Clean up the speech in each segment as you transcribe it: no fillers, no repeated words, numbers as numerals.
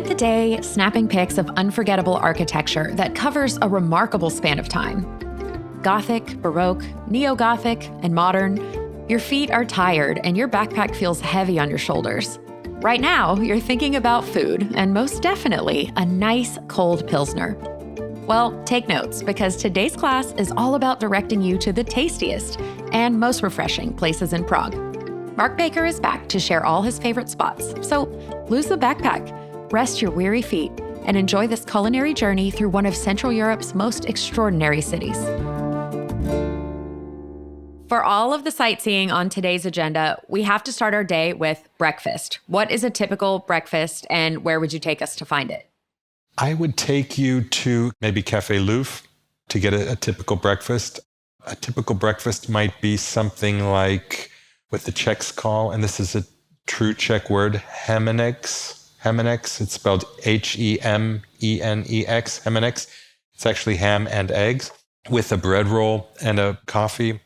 spent the day snapping pics of unforgettable architecture that covers a remarkable span of time. Gothic, Baroque, Neo-Gothic, and modern. Your feet are tired and your backpack feels heavy on your shoulders. Right now, you're thinking about food, and most definitely a nice cold Pilsner. Well, take notes, because today's class is all about directing you to the tastiest and most refreshing places in Prague. Mark Baker is back to share all his favorite spots, so lose the backpack, rest your weary feet, and enjoy this culinary journey through one of Central Europe's most extraordinary cities. For all of the sightseeing on today's agenda, we have to start our day with breakfast. What is a typical breakfast, and where would you take us to find it? I would take you to maybe Café Louvre to get a typical breakfast. A typical breakfast might be something like what the Czechs call, and this is a true Czech word, Hemenex. Hemenex, it's spelled Hemenex, Hemenex. It's actually ham and eggs with a bread roll and a coffee.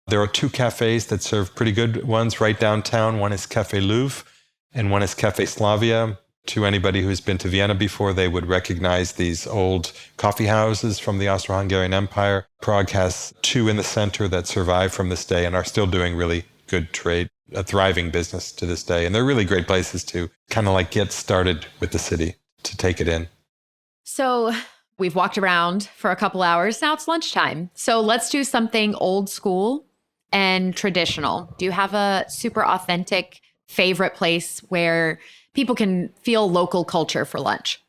There are two cafes that serve pretty good ones right downtown. One is Café Louvre and one is Café Slavia. To anybody who's been to Vienna before, they would recognize these old coffee houses from the Austro-Hungarian Empire. Prague has two in the center that survive from this day and are still doing really good trade, a thriving business to this day. And they're really great places to kind of like get started with the city, to take it in. So we've walked around for a couple hours. Now it's lunchtime. So let's do something old school and traditional. Do you have a super authentic favorite place where people can feel local culture for lunch?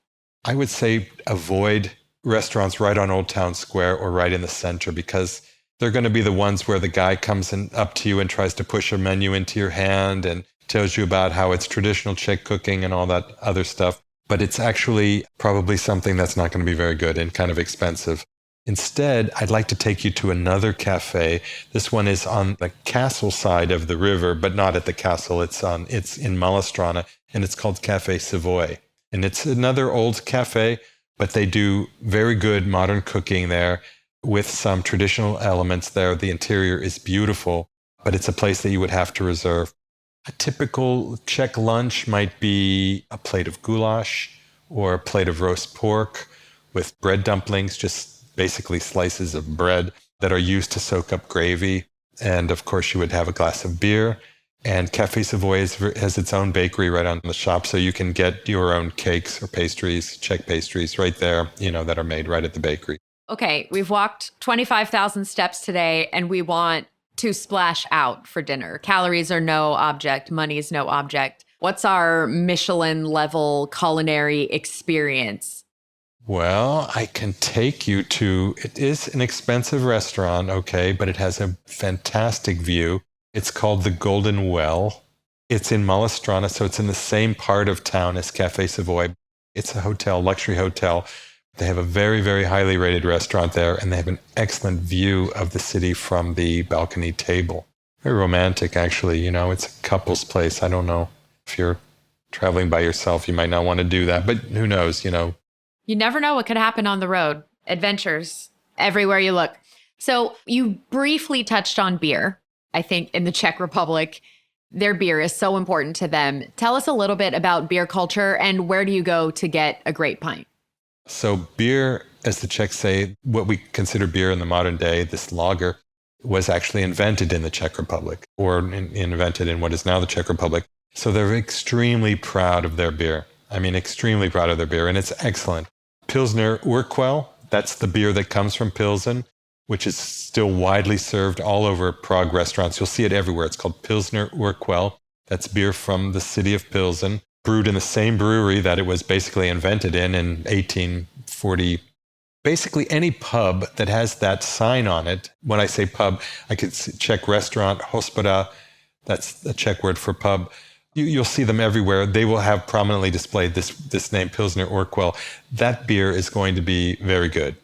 I would say avoid restaurants right on Old Town Square or right in the center, because they're going to be the ones where the guy comes up to you and tries to push a menu into your hand and tells you about how it's traditional Czech cooking and all that other stuff. But it's actually probably something that's not going to be very good and kind of expensive. Instead, I'd like to take you to another cafe. This one is on the castle side of the river, but not at the castle. It's in Malá, and it's called Café Savoy. And it's another old cafe, but they do very good modern cooking there with some traditional elements there. The interior is beautiful, but it's a place that you would have to reserve. A typical Czech lunch might be a plate of goulash or a plate of roast pork with bread dumplings, just basically slices of bread that are used to soak up gravy. And of course, you would have a glass of beer. And Café Savoy has its own bakery right on the shop, so you can get your own cakes or pastries, Czech pastries right there, that are made right at the bakery. Okay, we've walked 25,000 steps today, and we want to splash out for dinner. Calories are no object. Money is no object. What's our Michelin level culinary experience? Well, I can take you to, it is an expensive restaurant, okay, but it has a fantastic view. It's called the Golden Well. It's in Malá, so it's in the same part of town as Café Savoy. It's a hotel, luxury hotel. They have a very, very highly rated restaurant there, and they have an excellent view of the city from the balcony table. Very romantic, actually. It's a couple's place. I don't know if you're traveling by yourself, you might not want to do that, but who knows, You never know what could happen on the road. Adventures everywhere you look. So you briefly touched on beer. I think in the Czech Republic, their beer is so important to them. Tell us a little bit about beer culture and where do you go to get a great pint? So beer, as the Czechs say, what we consider beer in the modern day, this lager, was actually invented in the Czech Republic, or invented in what is now the Czech Republic. So they're extremely proud of their beer. I mean, extremely proud of their beer, and it's excellent. Pilsner Urquell, that's the beer that comes from Pilsen, which is still widely served all over Prague restaurants. You'll see it everywhere. It's called Pilsner Urquell. That's beer from the city of Pilsen, brewed in the same brewery that it was basically invented in 1840. Basically, any pub that has that sign on it, when I say pub, I could check restaurant, hospoda, that's the Czech word for pub. You'll see them everywhere. They will have prominently displayed this name, Pilsner Urquell. That beer is going to be very good.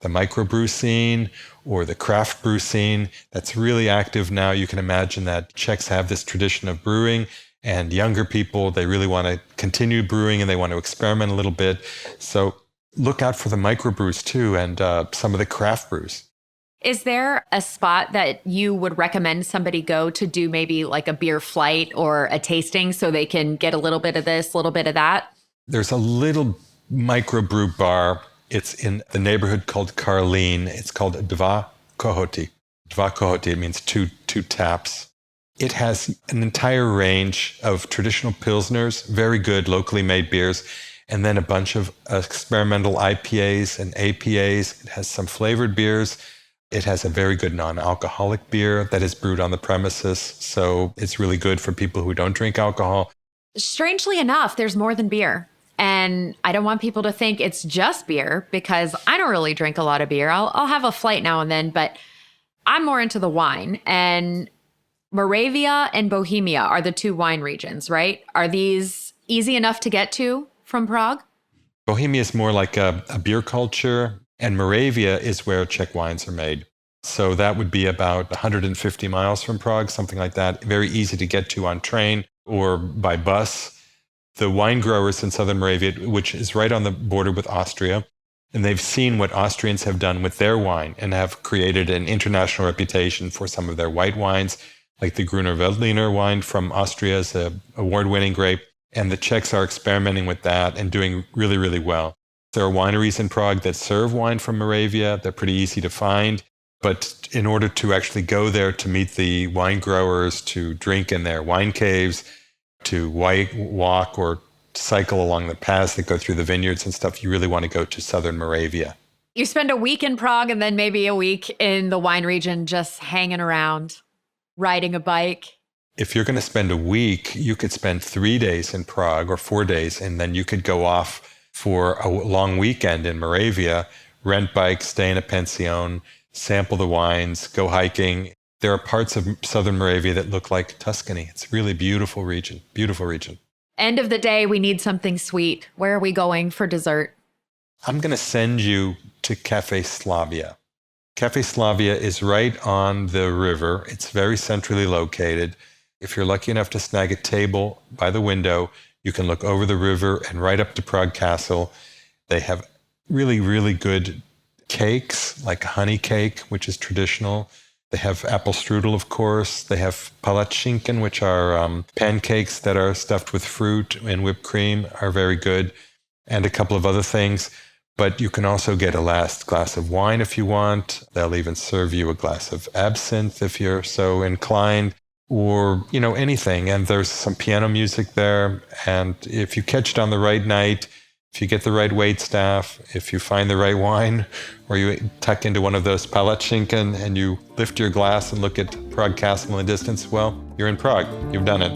The microbrew scene or the craft brew scene, that's really active now. You can imagine that Czechs have this tradition of brewing, and younger people, they really want to continue brewing and they want to experiment a little bit. So look out for the microbrews too, and some of the craft brews. Is there a spot that you would recommend somebody go to do maybe like a beer flight or a tasting so they can get a little bit of this, a little bit of that? There's a little microbrew bar. It's in the neighborhood called Karlin. It's called Dva Kohoti. Dva Kohoti, it means two taps. It has an entire range of traditional Pilsners, very good locally made beers, and then a bunch of experimental IPAs and APAs. It has some flavored beers. It has a very good non-alcoholic beer that is brewed on the premises. So it's really good for people who don't drink alcohol. Strangely enough, there's more than beer. And I don't want people to think it's just beer because I don't really drink a lot of beer. I'll have a flight now and then, but I'm more into the wine. And Moravia and Bohemia are the two wine regions, right? Are these easy enough to get to from Prague? Bohemia is more like a beer culture, and Moravia is where Czech wines are made. So that would be about 150 miles from Prague, something like that. Very easy to get to on train or by bus. The wine growers in southern Moravia, which is right on the border with Austria, and they've seen what Austrians have done with their wine and have created an international reputation for some of their white wines, like the Gruner Veltliner wine from Austria is an award-winning grape. And the Czechs are experimenting with that and doing really, really well. There are wineries in Prague that serve wine from Moravia. They're pretty easy to find. But in order to actually go there to meet the wine growers, to drink in their wine caves, to walk or cycle along the paths that go through the vineyards and stuff, you really want to go to southern Moravia. You spend a week in Prague and then maybe a week in the wine region just hanging around, riding a bike. If you're going to spend a week, you could spend 3 days in Prague or 4 days, and then you could go off for a long weekend in Moravia, rent bikes, stay in a pension, sample the wines, go hiking. There are parts of southern Moravia that look like Tuscany. It's a really beautiful region, beautiful region. End of the day, we need something sweet. Where are we going for dessert? I'm going to send you to Cafe Slavia. Cafe Slavia is right on the river. It's very centrally located. If you're lucky enough to snag a table by the window, you can look over the river and right up to Prague Castle. They have really, really good cakes, like honey cake, which is traditional. They have apple strudel, of course. They have palatschinken, which are pancakes that are stuffed with fruit and whipped cream, are very good, and a couple of other things. But you can also get a last glass of wine if you want. They'll even serve you a glass of absinthe if you're so inclined. Or, anything. And there's some piano music there. And if you catch it on the right night, if you get the right waitstaff, if you find the right wine, or you tuck into one of those palatschinken and you lift your glass and look at Prague Castle in the distance, well, you're in Prague. You've done it.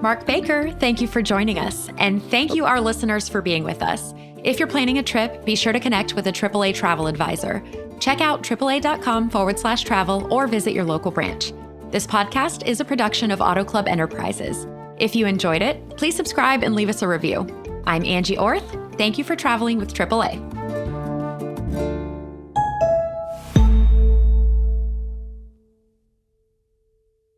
Mark Baker, thank you for joining us. And thank you, our listeners, for being with us. If you're planning a trip, be sure to connect with a AAA travel advisor. Check out AAA.com/travel or visit your local branch. This podcast is a production of Auto Club Enterprises. If you enjoyed it, please subscribe and leave us a review. I'm Angie Orth. Thank you for traveling with AAA.